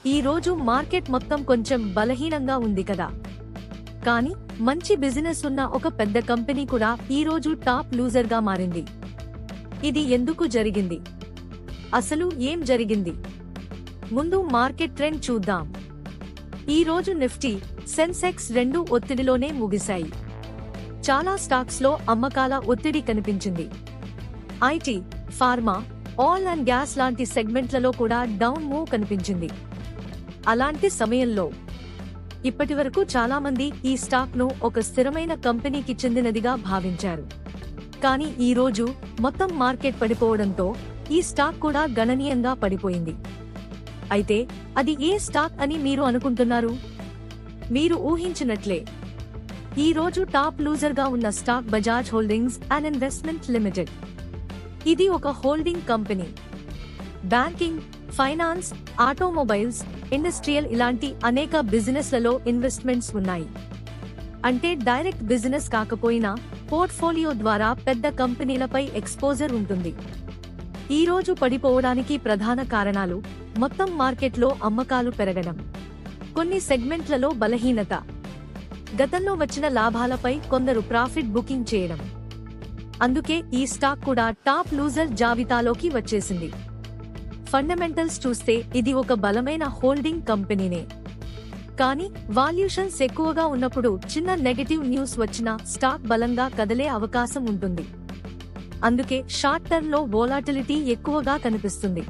ఈ రోజు మార్కెట్ మొత్తం కొంచెం బలహీనంగా ఉంది కదా. కానీ మంచి బిజినెస్ ఉన్న ఒక పెద్ద కంపెనీ కూడా ఈ రోజు టాప్ లూజర్ గా మారింది. ఇది ఎందుకు జరిగింది? అసలు ఏం జరిగింది? ముందు మార్కెట్ ట్రెండ్ చూద్దాం. ఈ రోజు నిఫ్టీ, సెన్సెక్స్ రెండూ ఒత్తిడిలోనే ముగిశాయి. చాలా స్టాక్స్ లో అమ్మకాల ఒత్తిడి కనిపించింది. IT, pharma, oil and gas లాంటి సెగ్మెంట్లలో కూడా డౌన్ మూవ్ కనిపించింది. అలాంటి సమయంలో ఇప్పటివరకు చాలా మంది ఈ స్టాక్ ను ఒక స్థిరమైన కంపెనీకి చెందినదిగా భావించారు. కానీ ఈ రోజు మొత్తం మార్కెట్ పడిపోవడంతో ఈ స్టాక్ కూడా గణనీయంగా పడిపోయింది. అయితే అది ఏ స్టాక్ అని మీరు అనుకుంటున్నారు? మీరు ఊహించినట్లే ఈ రోజు టాప్ లూజర్ గా ఉన్న stock Bajaj holdings and investment limited. ఇది ఒక holding company. Banking, finance, automobiles, industrial ఇలాంటి అనేక బిజినెస్లలో ఇన్వెస్ట్మెంట్స్ ఉన్నాయి. అంటే డైరెక్ట్ బిజినెస్ కాకపోయినా పోర్ట్ఫోలియో ద్వారా పెద్ద కంపెనీలపై ఎక్స్పోజర్ ఉంటుంది. ఈ రోజు పడిపోవడానికి ప్రధాన కారణాలు మొత్తం మార్కెట్లో అమ్మకాలు పెరగడం, కొన్ని సెగ్మెంట్లలో బలహీనత, గతంలో వచ్చిన లాభాలపై కొందరు ప్రాఫిట్ బుకింగ్ చేయడం. అందుకే ఈ స్టాక్ కూడా టాప్ లూజర్ జాబితాలోకి వచ్చేసింది. ఫండమెంటల్స్ చూస్తే ఇది ఒక బలమైన హోల్డింగ్ కంపెనీనే. కానీ వాల్యూషన్స్ ఎక్కువగా ఉన్నప్పుడు చిన్న నెగటివ్ న్యూస్ వచ్చినా స్టాక్ బలంగా కదలే అవకాశం ఉంటుంది. అందుకే షార్ట్ టర్మ్ లో వోలాటిలిటీ ఎక్కువగా కనిపిస్తుంది.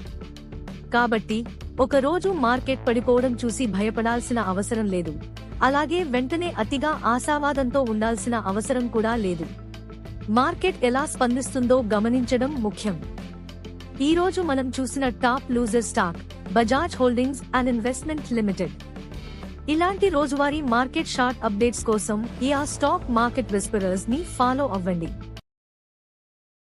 కాబట్టి ఒక రోజు మార్కెట్ పడిపోవడం చూసి భయపడాల్సిన అవసరం లేదు. అలాగే వెంటనే అతిగా ఆశావాదంతో ఉండాల్సిన అవసరం కూడా లేదు. మార్కెట్ ఎలా స్పందిస్తుందో గమనించడం ముఖ్యం. ఈ రోజు మనం చూసిన top loser stock Bajaj holdings and investment limited. ఇలాంటి రోజువారీ మార్కెట్ షార్ట్ అప్డేట్స్ కోసం ఈ స్టాక్ మార్కెట్ విస్పరర్స్ ని ఫాలో అవ్వండి.